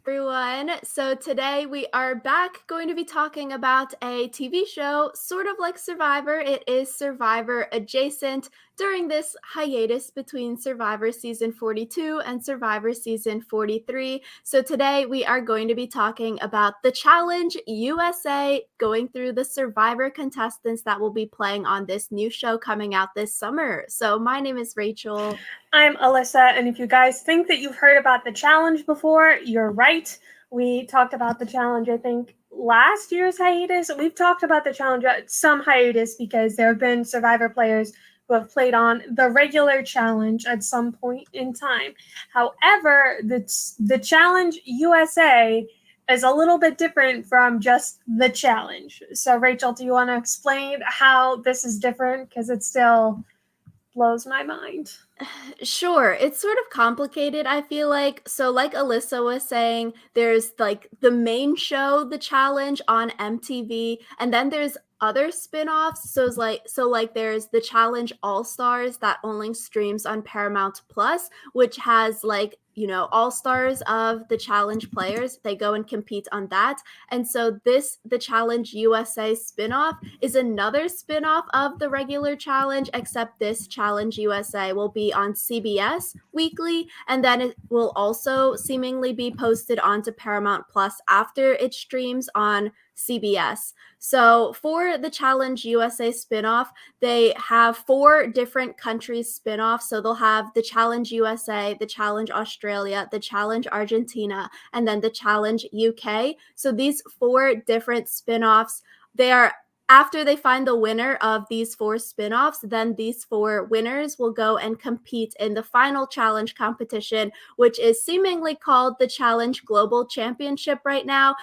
everyone. So today we are back going to be talking about a TV show, sort of like Survivor. It is Survivor adjacent during this hiatus between Survivor Season 42 and Survivor Season 43. So today we are going to be talking about the Challenge USA, going through the Survivor contestants that will be playing on this new show coming out this summer. So my name is Rachel. I'm Alyssa, and if you guys think that you've heard about the challenge before, you're right. We talked about the challenge, I think, last year's hiatus. We've talked about the challenge at some hiatus because there have been Survivor players who have played on the regular challenge at some point in time. However, the Challenge USA is a little bit different from just the challenge. So, Rachel, do you want to explain how this is different? Because it still blows my mind. Sure, it's sort of complicated, I feel like. So, like Alyssa was saying, there's like the main show, The Challenge on MTV, and then there's other spin-offs. So there's The Challenge All-Stars that only streams on Paramount Plus, which has all-stars of the challenge players. They go and compete on that. And so the Challenge USA spinoff is another spinoff of the regular challenge, except this Challenge USA will be on CBS weekly, and then it will also seemingly be posted onto Paramount Plus after it streams on CBS. So for the Challenge USA spinoff, they have 4 different countries spinoffs. So they'll have the Challenge USA, the Challenge Australia, the Challenge Argentina, and then the Challenge UK. So these 4 different spinoffs, they are after they find the winner of these 4 spinoffs, then these 4 winners will go and compete in the final challenge competition, which is seemingly called the Challenge Global Championship right now.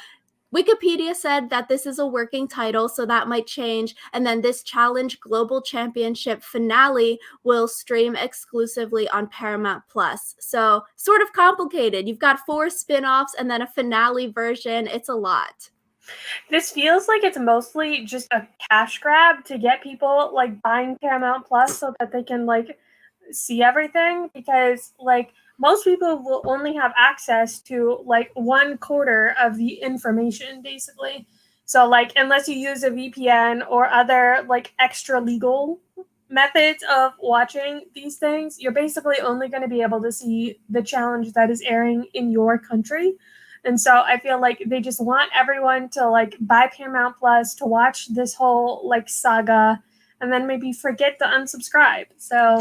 Wikipedia said that this is a working title, so that might change. And then this Challenge Global Championship finale will stream exclusively on Paramount Plus. So sort of complicated. You've got 4 spin-offs and then a finale version. It's a lot. This feels like it's mostly just a cash grab to get people like buying Paramount Plus so that they can like see everything, because like most people will only have access to like 1/4 of the information basically. So like unless you use a VPN or other like extra legal methods of watching these things, you're basically only going to be able to see the challenge that is airing in your country. And so I feel like they just want everyone to like buy Paramount Plus to watch this whole like saga and then maybe forget to unsubscribe. So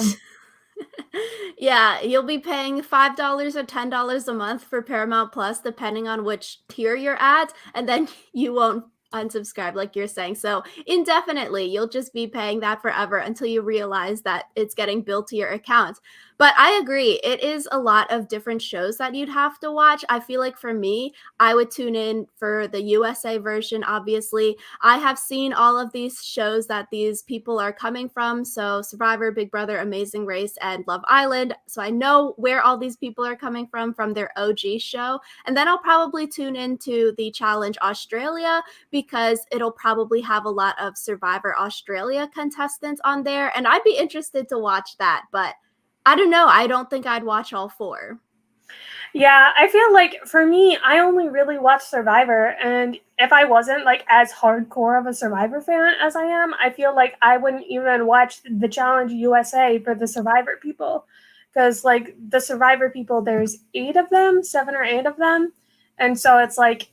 Yeah, you'll be paying $5 or $10 a month for Paramount Plus, depending on which tier you're at, and then you won't unsubscribe, like you're saying. So indefinitely, you'll just be paying that forever until you realize that it's getting billed to your account. But I agree, it is a lot of different shows that you'd have to watch. I feel like for me, I would tune in for the USA version, obviously. I have seen all of these shows that these people are coming from. So Survivor, Big Brother, Amazing Race, and Love Island. So I know where all these people are coming from their OG show. And then I'll probably tune into the Challenge Australia because it'll probably have a lot of Survivor Australia contestants on there. And I'd be interested to watch that. But I don't know. I don't think I'd watch all 4. yeah, I feel like for me, I only really watch Survivor, and if I wasn't like as hardcore of a Survivor fan as I am, I feel like I wouldn't even watch the Challenge USA for the Survivor people, because like the Survivor people, there's 8 of them, 7 or 8 of them, and so it's like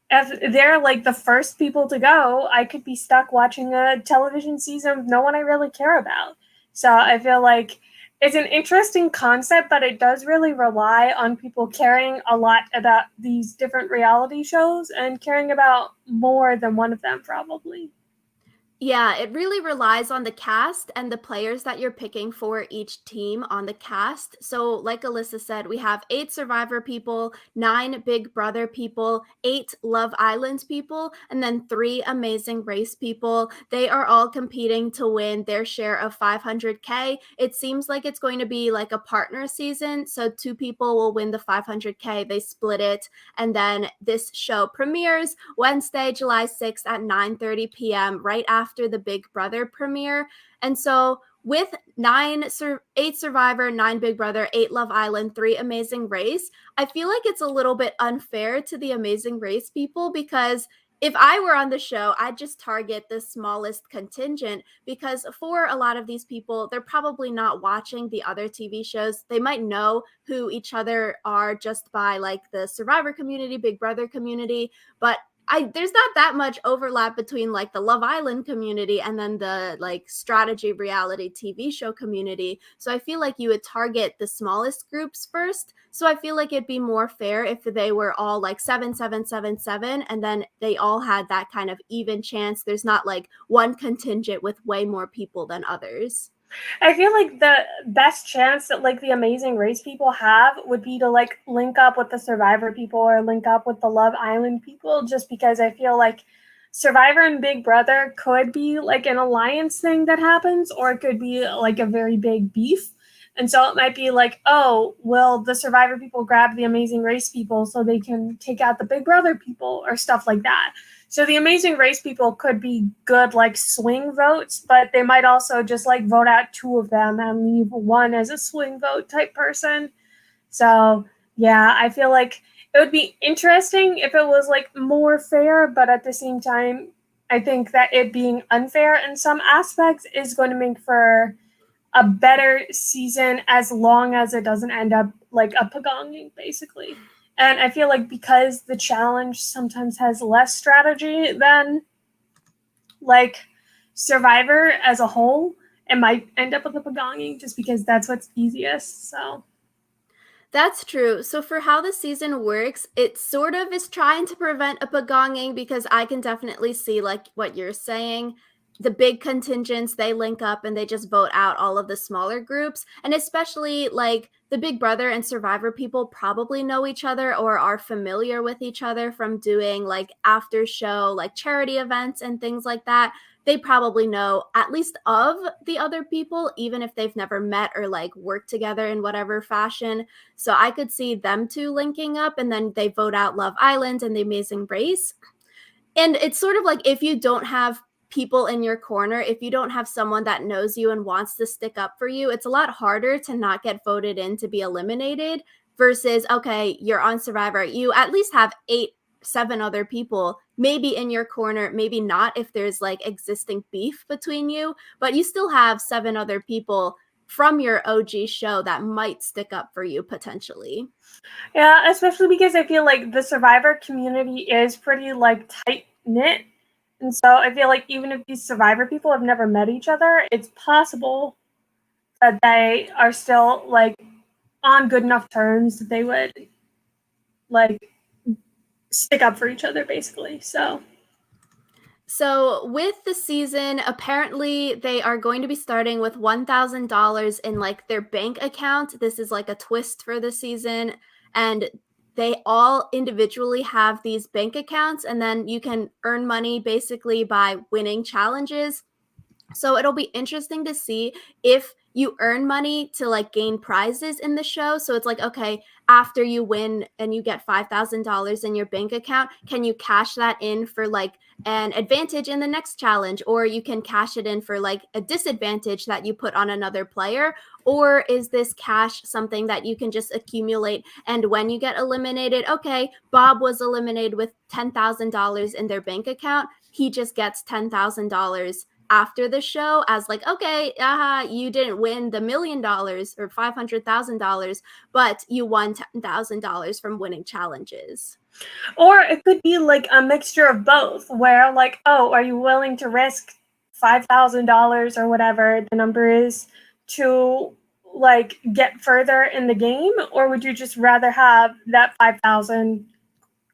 if they're like the first people to go, I could be stuck watching a television season with no one I really care about. So I feel like it's an interesting concept, but it does really rely on people caring a lot about these different reality shows and caring about more than one of them, probably. Yeah, it really relies on the cast and the players that you're picking for each team on the cast. So, like Alyssa said, we have 8 Survivor people, 9 Big Brother people, 8 Love Island people, and then 3 Amazing Race people. They are all competing to win their share of 500K. It seems like it's going to be like a partner season. So, 2 people will win the 500K. They split it. And then this show premieres Wednesday, July 6th at 9:30 p.m., right after the Big Brother premiere. And so with 8 Survivor, 9 Big Brother, 8 Love Island, 3 Amazing Race, I feel like it's a little bit unfair to the Amazing Race people because if I were on the show, I'd just target the smallest contingent because for a lot of these people, they're probably not watching the other TV shows. They might know who each other are just by like the Survivor community, Big Brother community, but there's not that much overlap between like the Love Island community and then the like strategy reality TV show community. So I feel like you would target the smallest groups first. So I feel like it'd be more fair if they were all like 7 7 7 7 and then they all had that kind of even chance. There's not like one contingent with way more people than others. I feel like the best chance that like the Amazing Race people have would be to like link up with the Survivor people or link up with the Love Island people, just because I feel like Survivor and Big Brother could be like an alliance thing that happens, or it could be like a very big beef. And so it might be like, oh, will the Survivor people grab the Amazing Race people so they can take out the Big Brother people or stuff like that. So the Amazing Race people could be good like swing votes, but they might also just like vote out 2 of them and leave one as a swing vote type person. So yeah, I feel like it would be interesting if it was like more fair, but at the same time, I think that it being unfair in some aspects is going to make for a better season as long as it doesn't end up like a pagonging, basically. And I feel like because the challenge sometimes has less strategy than like Survivor as a whole, it might end up with a pagonging just because that's what's easiest. So That's true. So for how the season works, it sort of is trying to prevent a pagonging because I can definitely see like what you're saying. The big contingents, they link up and they just vote out all of the smaller groups. And especially like the Big Brother and Survivor people probably know each other or are familiar with each other from doing like after show, like charity events and things like that. They probably know at least of the other people, even if they've never met or like worked together in whatever fashion. So I could see them two linking up and then they vote out Love Island and The Amazing Race. And it's sort of like if you don't have people in your corner, if you don't have someone that knows you and wants to stick up for you, it's a lot harder to not get voted in to be eliminated versus, okay, you're on Survivor. You at least have 7 other people, maybe in your corner, maybe not if there's like existing beef between you, but you still have 7 other people from your OG show that might stick up for you potentially. yeah, especially because I feel like the Survivor community is pretty like tight knit. And so I feel like even if these Survivor people have never met each other, it's possible that they are still like on good enough terms that they would like stick up for each other, basically. So, with the season, apparently they are going to be starting with $1,000 in like their bank account. This is like a twist for the season. And they all individually have these bank accounts, and then you can earn money basically by winning challenges. So it'll be interesting to see if you earn money to like gain prizes in the show. So it's like, okay, after you win and you get $5,000 in your bank account, can you cash that in for like an advantage in the next challenge? Or you can cash it in for like a disadvantage that you put on another player? Or is this cash something that you can just accumulate? And when you get eliminated, okay, Bob was eliminated with $10,000 in their bank account. He just gets $10,000 after the show as like, okay, you didn't win the $1 million or $500,000, but you won $10,000 from winning challenges. Or it could be like a mixture of both, where like, oh, are you willing to risk $5,000 or whatever the number is to like get further in the game, or would you just rather have that 5,000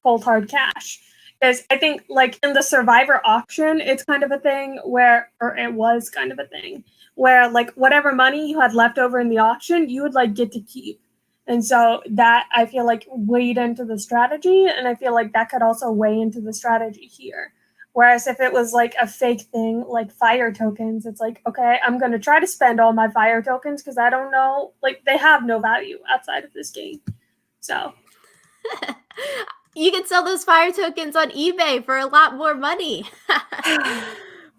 cold hard cash? Because I think like in the Survivor auction, it's kind of a thing where, or it was kind of a thing where like whatever money you had left over in the auction, you would like get to keep. And so that I feel like weighed into the strategy, and I feel like that could also weigh into the strategy here. Whereas if it was like a fake thing, like fire tokens, it's like, okay, I'm going to try to spend all my fire tokens because I don't know, like they have no value outside of this game. So You can sell those fire tokens on eBay for a lot more money.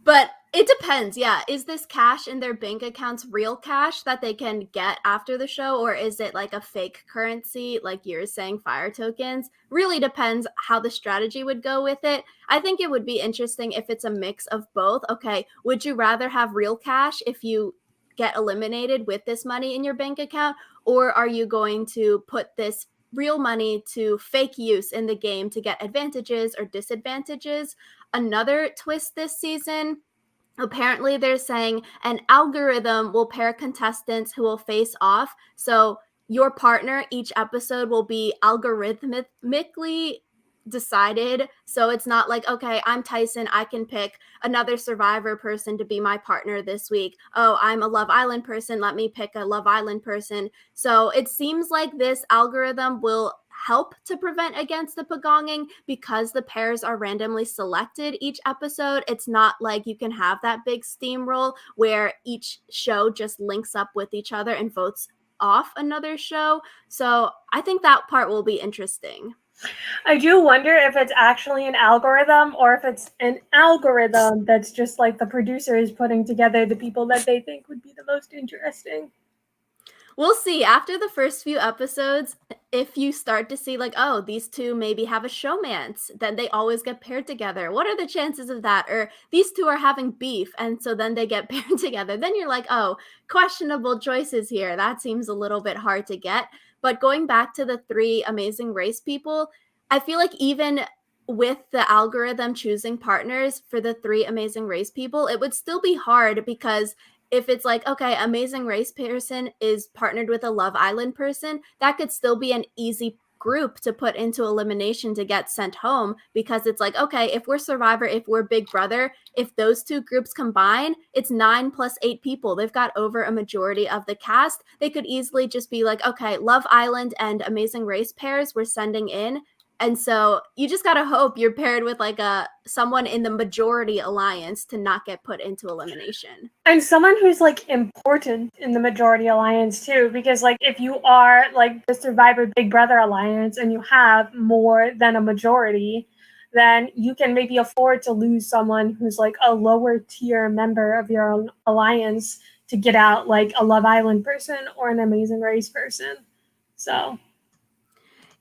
But It depends, yeah. Is this cash in their bank accounts real cash that they can get after the show, or is it like a fake currency, like you're saying, fire tokens? Really depends how the strategy would go with it. I think it would be interesting if it's a mix of both. Okay, would you rather have real cash if you get eliminated with this money in your bank account, or are you going to put this real money to fake use in the game to get advantages or disadvantages? Another twist this season, apparently they're saying an algorithm will pair contestants who will face off. So your partner each episode will be algorithmically decided. So it's not like, okay, I'm Tyson, I can pick another Survivor person to be my partner this week. Oh, I'm a Love Island person, let me pick a Love Island person. So it seems like this algorithm will help to prevent against the pagonging because the pairs are randomly selected each episode. It's not like you can have that big steamroll where each show just links up with each other and votes off another show. So I think that part will be interesting. I do wonder if it's actually an algorithm or if it's an algorithm that's just like the producer is putting together the people that they think would be the most interesting. We'll see after the first few episodes if you start to see like, oh, these two maybe have a showmance, then they always get paired together. What are the chances of that? Or these two are having beef and so then they get paired together. Then you're like, oh, questionable choices here. That seems a little bit hard to get. But going back to the three Amazing Race people, I feel like even with the algorithm choosing partners for the three Amazing Race people, it would still be hard because if it's like, okay, Amazing Race person is partnered with a Love Island person, that could still be an easy group to put into elimination to get sent home because it's like, okay, if we're Survivor, if we're Big Brother, if those two groups combine, it's 9 plus 8 people. They've got over a majority of the cast. They could easily just be like, okay, Love Island and Amazing Race pairs we're sending in. And so you just gotta hope you're paired with like someone in the majority alliance to not get put into elimination. And someone who's like important in the majority alliance too, because like if you are like the Survivor Big Brother alliance and you have more than a majority, then you can maybe afford to lose someone who's like a lower tier member of your own alliance to get out, like a Love Island person or an Amazing Race person. So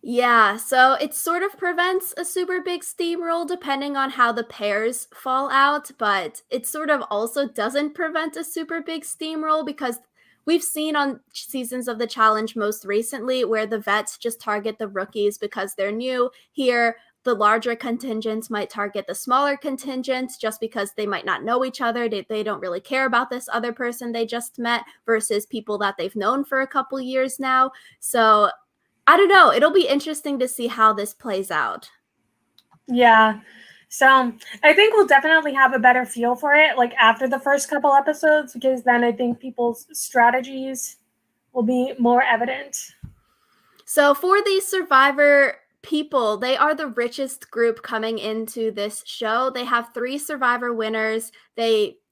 Yeah, so it sort of prevents a super big steamroll depending on how the pairs fall out, but it sort of also doesn't prevent a super big steamroll because we've seen on seasons of the challenge most recently where the vets just target the rookies because they're new. Here, the larger contingents might target the smaller contingents just because they might not know each other. They don't really care about this other person they just met versus people that they've known for a couple years now. So I don't know. It'll be interesting to see how this plays out. yeah. So I think we'll definitely have a better feel for it like after the first couple episodes, because then I think people's strategies will be more evident. So for these Survivor people, they are the richest group coming into this show. They have 3 Survivor winners.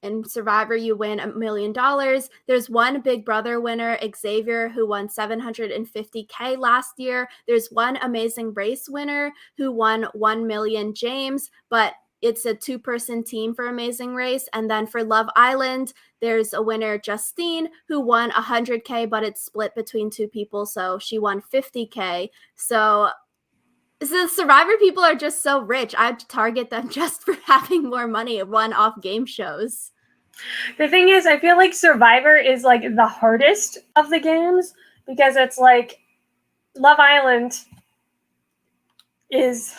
In Survivor you win $1 million. There's one Big Brother winner, Xavier, who won $750K last year. There's one Amazing Race winner who won 1 million, James, but it's a 2-person team for Amazing Race. And then for Love Island, there's a winner, Justine, who won 100K, but it's split between 2 people, so she won 50K. So the Survivor people are just so rich. I'd target them just for having more money at one-off game shows. The thing is, I feel like Survivor is like the hardest of the games because it's like Love Island is.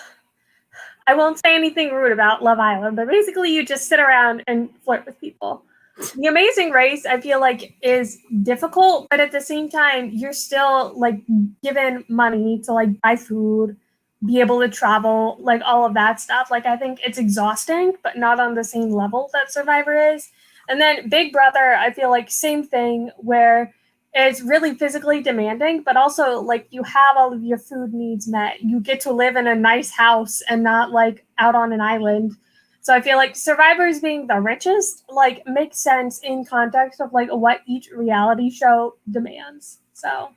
I won't say anything rude about Love Island, but basically you just sit around and flirt with people. The Amazing Race, I feel like, is difficult, but at the same time, you're still like given money to like buy food, be able to travel, like all of that stuff. Like I think it's exhausting, but not on the same level that Survivor is. And then Big Brother, I feel like same thing where it's really physically demanding, but also like you have all of your food needs met. You get to live in a nice house and not like out on an island. So I feel like Survivors being the richest like makes sense in context of like what each reality show demands. So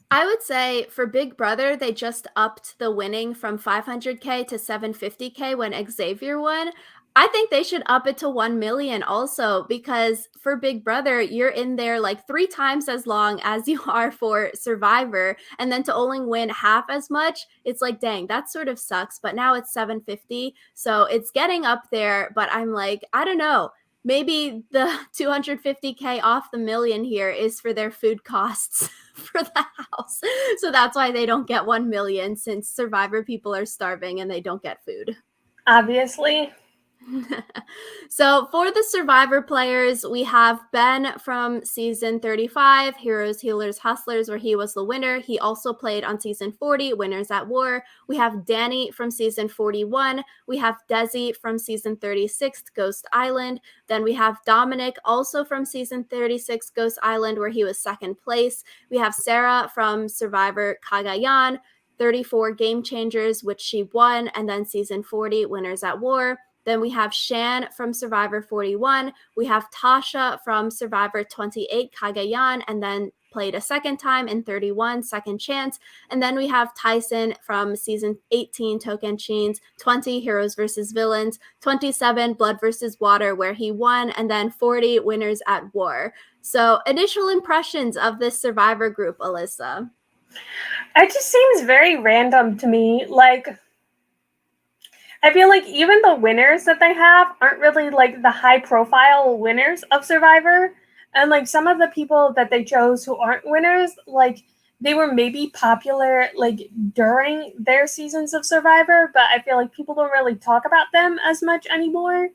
I would say for Big Brother, they just upped the winning from 500K to 750K when Xavier won. I think they should up it to 1 million also, because for Big Brother, you're in there like 3 times as long as you are for Survivor, and then to only win half as much, it's like, dang, that sort of sucks. But now it's 750, so it's getting up there. But I'm like, I don't know. Maybe the 250K off the million here is for their food costs for the house. So that's why they don't get 1 million, since Survivor people are starving and they don't get food. Obviously. So for the Survivor players, we have Ben from season 35, Heroes, Healers, Hustlers, where he was the winner. He also played on season 40, Winners at War. We have Danny from season 41. We have Desi from season 36, Ghost Island. Then we have Dominic, also from season 36, Ghost Island, where he was second place. We have Sarah from Survivor Cagayan, 34 Game Changers, which she won, and then season 40, Winners at War. Then we have Shan from Survivor 41. We have Tasha from Survivor 28, Cagayan, and then played a second time in 31, Second Chance. And then we have Tyson from season 18, Tocantins, 20, Heroes versus Villains, 27, Blood versus Water, where he won, and then 40, Winners at War. So initial impressions of this Survivor group, Alyssa. It just seems very random to me. Like, I feel like even the winners that they have aren't really like the high profile winners of Survivor. And like some of the people that they chose who aren't winners, like they were maybe popular like during their seasons of Survivor, but I feel like people don't really talk about them as much anymore.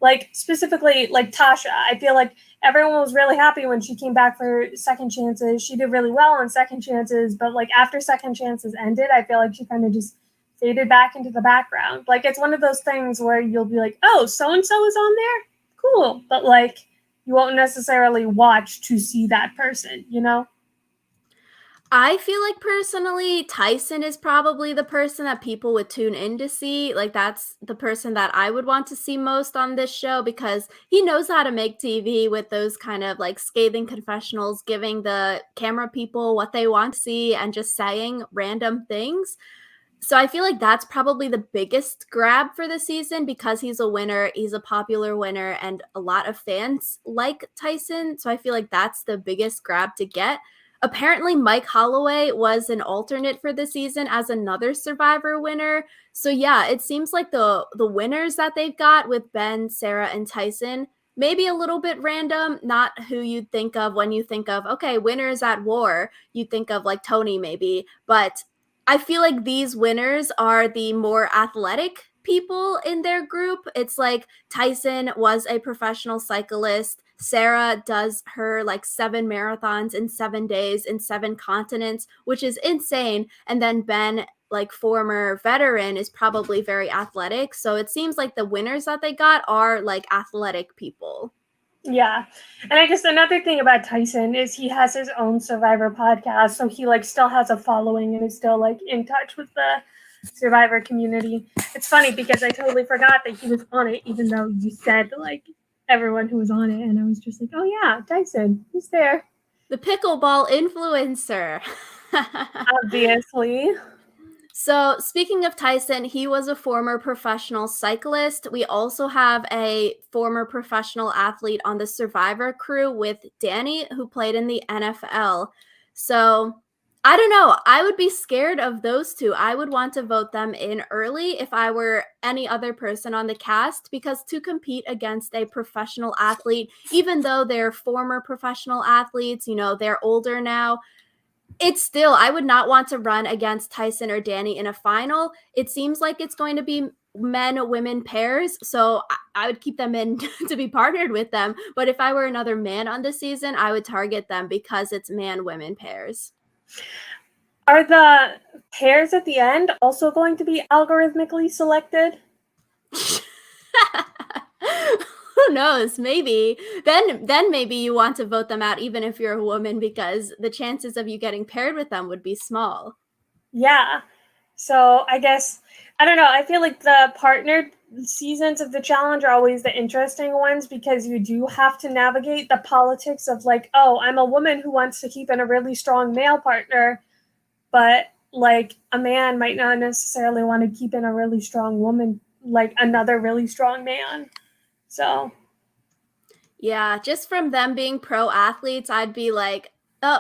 Like specifically like Tasha, I feel like everyone was really happy when she came back for Second Chances. She did really well on Second Chances, but like after Second Chances ended, I feel like she kind of just faded back into the background. Like it's one of those things where you'll be like, oh, so-and-so is on there? Cool. But like you won't necessarily watch to see that person, you know? I feel like personally, Tyson is probably the person that people would tune in to see. Like, that's the person that I would want to see most on this show, because he knows how to make TV with those kind of like scathing confessionals, giving the camera people what they want to see and just saying random things. So I feel like that's probably the biggest grab for the season, because he's a winner, he's a popular winner, and a lot of fans like Tyson. So I feel like that's the biggest grab to get. Apparently, Mike Holloway was an alternate for the season as another Survivor winner. So yeah, it seems like the winners that they've got with Ben, Sarah, and Tyson, maybe a little bit random, not who you'd think of when you think of, okay, winners at War. You think of like Tony maybe, but I feel like these winners are the more athletic people in their group. It's like Tyson was a professional cyclist. Sarah does her like 7 marathons in 7 days in 7 continents, which is insane. And then Ben, like former veteran, is probably very athletic. So it seems like the winners that they got are like athletic people. Yeah. And I guess another thing about Tyson is he has his own Survivor podcast. So he like still has a following and is still like in touch with the Survivor community. It's funny because I totally forgot that he was on it, even though you said like everyone who was on it. And I was just like, oh yeah, Tyson, he's there. The pickleball influencer. Obviously. So, speaking of Tyson, he was a former professional cyclist. We also have a former professional athlete on the Survivor crew with Danny, who played in the NFL. So, I don't know. I would be scared of those two. I would want to vote them in early if I were any other person on the cast, because to compete against a professional athlete, even though they're former professional athletes, you know, they're older now, it's still, I would not want to run against Tyson or Danny in a final. It seems like it's going to be men-women pairs, so I would keep them in to be partnered with them. But if I were another man on the season, I would target them because it's man-women pairs. Are the pairs at the end also going to be algorithmically selected? Who knows? Maybe then maybe you want to vote them out even if you're a woman, because the chances of you getting paired with them would be small. Yeah. So I guess I don't know. I feel like the partnered seasons of the challenge are always the interesting ones because you do have to navigate the politics of like, oh, I'm a woman who wants to keep in a really strong male partner, but like a man might not necessarily want to keep in a really strong woman like another really strong man. So Yeah, just from them being pro athletes, I'd be like,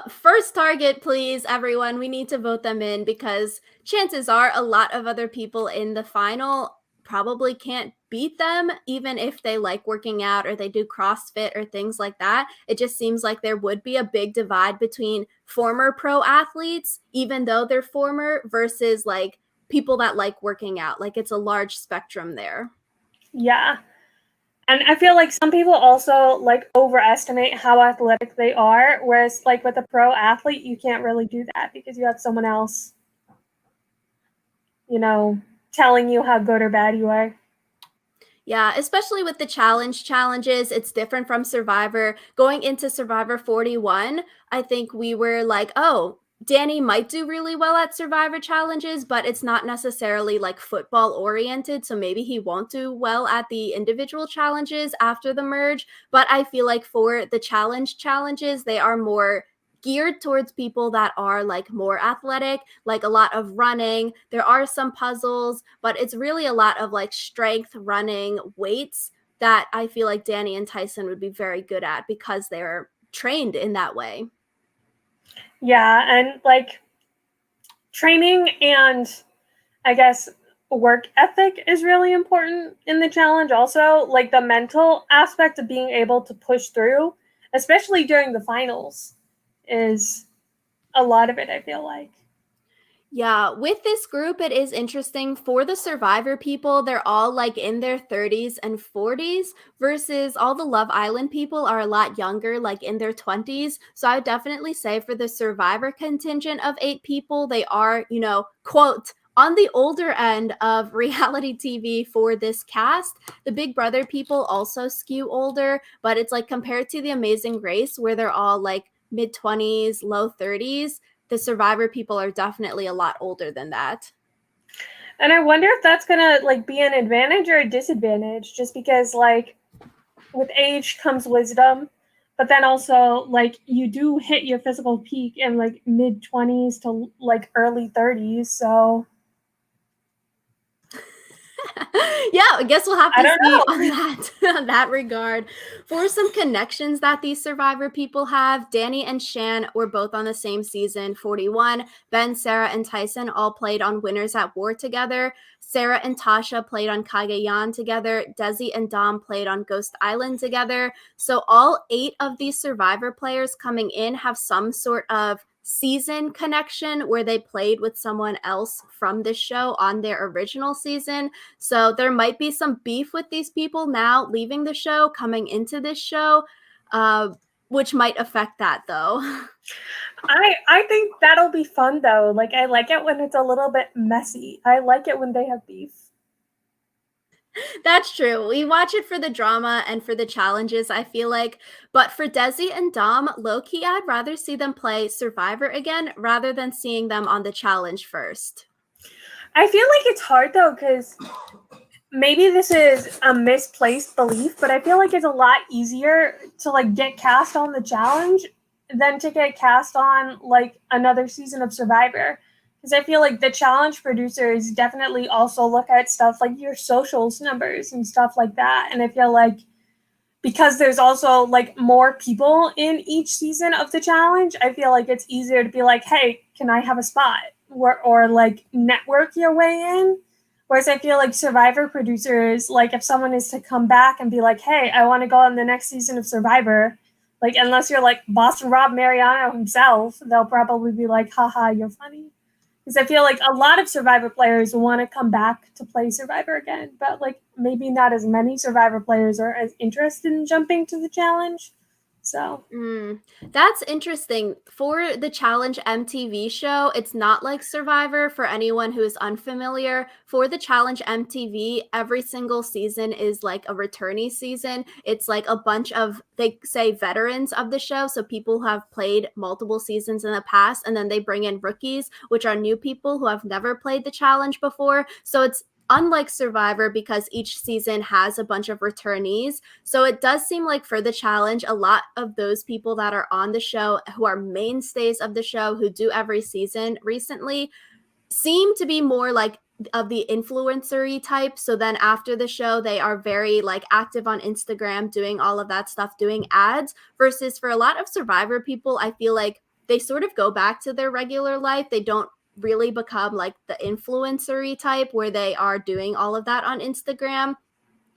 first target, please, everyone. We need to vote them in because chances are a lot of other people in the final probably can't beat them, even if they like working out or they do CrossFit or things like that. It just seems like there would be a big divide between former pro athletes, even though they're former, versus like people that like working out. Like it's a large spectrum there. yeah. And I feel like some people also like overestimate how athletic they are, whereas like with a pro athlete, you can't really do that because you have someone else, you know, telling you how good or bad you are. Yeah, especially with the challenges, it's different from Survivor. Going into Survivor 41, I think we were like, oh, Danny might do really well at Survivor challenges, but it's not necessarily like football oriented. So maybe he won't do well at the individual challenges after the merge. But I feel like for the challenges, they are more geared towards people that are like more athletic, like a lot of running. There are some puzzles, but it's really a lot of like strength, running, weights that I feel like Danny and Tyson would be very good at because they're trained in that way. Yeah, and like training and I guess work ethic is really important in the challenge also, like the mental aspect of being able to push through, especially during the finals is a lot of it, I feel like. Yeah, with this group, it is interesting. For the Survivor people, they're all like in their 30s and 40s, versus all the Love Island people are a lot younger, like in their 20s. So I would definitely say for the Survivor contingent of 8 people, they are, quote, on the older end of reality TV for this cast. The Big Brother people also skew older, but it's like compared to the Amazing Race, where they're all like mid 20s, low 30s, the Survivor people are definitely a lot older than that. And I wonder if that's gonna like be an advantage or a disadvantage, just because like with age comes wisdom, but then also like you do hit your physical peak in like mid 20s to like early 30s. So Yeah, I guess we'll have I to don't see on know. that on that regard. For some connections that these Survivor people have, Danny and Shan were both on the same season, 41. Ben, Sarah, and Tyson all played on Winners at War together. Sarah and Tasha played on Cagayan together. Desi and Dom played on Ghost Island together. So all 8 of these Survivor players coming in have some sort of season connection where they played with someone else from this show on their original season. So there might be some beef with these people now leaving the show, coming into this show, which might affect that though. I think that'll be fun though. Like I like it when it's a little bit messy. I like it when they have beef. That's true. We watch it for the drama and for the challenges, I feel like. But for Desi and Dom, low key, I'd rather see them play Survivor again rather than seeing them on the challenge first. I feel like it's hard though because maybe this is a misplaced belief, but I feel like it's a lot easier to like get cast on the challenge than to get cast on like another season of Survivor. Because I feel like the challenge producers definitely also look at stuff like your socials numbers and stuff like that. And I feel like because there's also like more people in each season of the challenge, I feel like it's easier to be like, hey, can I have a spot? Or like network your way in. Whereas I feel like Survivor producers, like if someone is to come back and be like, hey, I want to go on the next season of Survivor, like unless you're like Boston Rob Mariano himself, they'll probably be like, haha, you're funny. Because I feel like a lot of Survivor players want to come back to play Survivor again, but like maybe not as many Survivor players are as interested in jumping to the challenge. So That's interesting. For the Challenge MTV show, it's not like Survivor for anyone who is unfamiliar. For the Challenge MTV, every single season is like a returnee season. It's like a bunch of, they say, veterans of the show. So people who have played multiple seasons in the past, and then they bring in rookies, which are new people who have never played the challenge before. So it's unlike Survivor because each season has a bunch of returnees. So it does seem like for the challenge, a lot of those people that are on the show who are mainstays of the show, who do every season recently, seem to be more like of the influencer-y type. So then after the show, they are very like active on Instagram, doing all of that stuff, doing ads, versus for a lot of Survivor people, I feel like they sort of go back to their regular life. They don't really become like the influencer-y type where they are doing all of that on Instagram.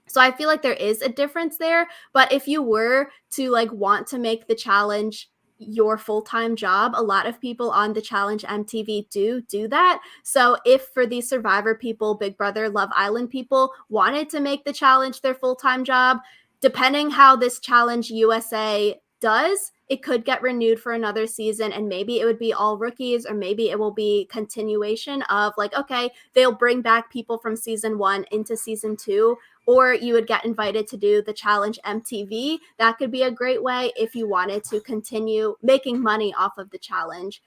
So I feel like there is a difference there. But if you were to like want to make the challenge your full-time job, a lot of people on the challenge MTV do that. So if for these Survivor people, Big Brother, Love Island people wanted to make the challenge their full-time job, depending how this challenge USA does, it could get renewed for another season, and maybe it would be all rookies, or maybe it will be continuation of like, okay, they'll bring back people from season 1 into season 2, or you would get invited to do the challenge MTV. That could be a great way if you wanted to continue making money off of the challenge.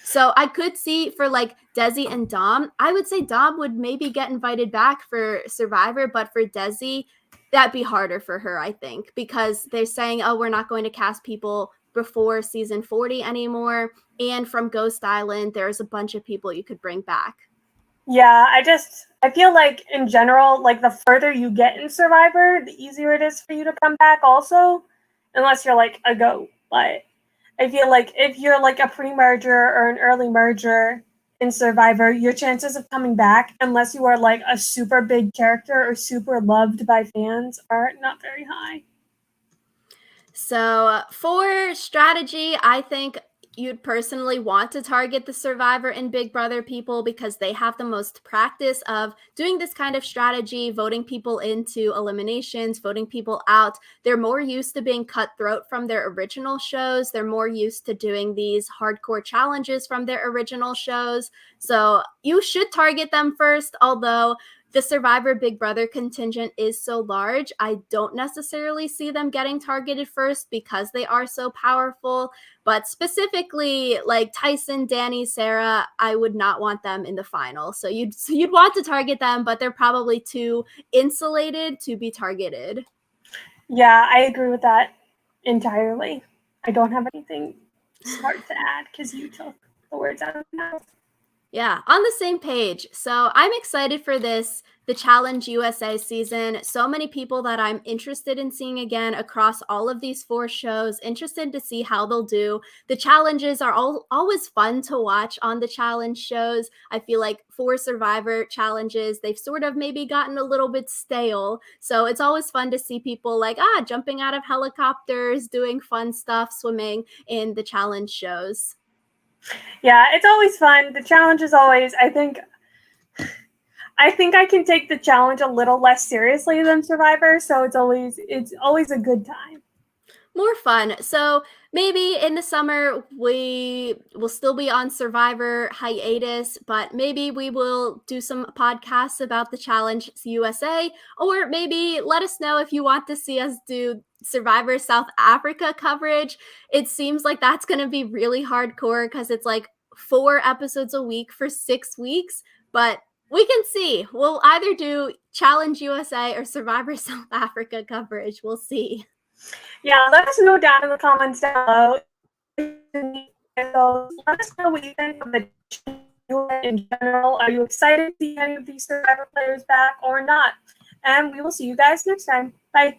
So I could see for like Desi and Dom, I would say Dom would maybe get invited back for Survivor, but for Desi, that'd be harder for her, I think, because they're saying, oh, we're not going to cast people before season 40 anymore. And from Ghost Island, there's a bunch of people you could bring back. Yeah, I feel like in general, like the further you get in Survivor, the easier it is for you to come back also, unless you're like a GOAT. But I feel like if you're like a pre-merger or an early merger in Survivor, your chances of coming back, unless you are like a super big character or super loved by fans, are not very high. So for strategy, I think you'd personally want to target the Survivor and Big Brother people because they have the most practice of doing this kind of strategy, voting people into eliminations, voting people out. They're more used to being cutthroat from their original shows. They're more used to doing these hardcore challenges from their original shows. So you should target them first, although the Survivor Big Brother contingent is so large, I don't necessarily see them getting targeted first because they are so powerful. But specifically, like Tyson, Danny, Sarah, I would not want them in the final. So you'd want to target them, but they're probably too insulated to be targeted. Yeah, I agree with that entirely. I don't have anything smart to add because you took the words out of my mouth. Yeah, on the same page. So I'm excited for the Challenge USA season. So many people that I'm interested in seeing again across all of these 4 shows, interested to see how they'll do. The challenges are always fun to watch on the challenge shows. I feel like for Survivor challenges, they've sort of maybe gotten a little bit stale. So it's always fun to see people like, jumping out of helicopters, doing fun stuff, swimming in the challenge shows. Yeah, it's always fun. The challenge is always, I think I can take the challenge a little less seriously than Survivor, so it's always a good time. More fun. So maybe in the summer we will still be on Survivor hiatus, but maybe we will do some podcasts about the Challenge USA, or maybe let us know if you want to see us do Survivor South Africa coverage. It seems like that's going to be really hardcore because it's like 4 episodes a week for 6 weeks, but we can see. We'll either do Challenge USA or Survivor South Africa coverage. We'll see. Yeah, let us know down in the comments down below. So let us know what you think of the in general. Are you excited to see any of these Survivor players back or not? And we will see you guys next time. Bye.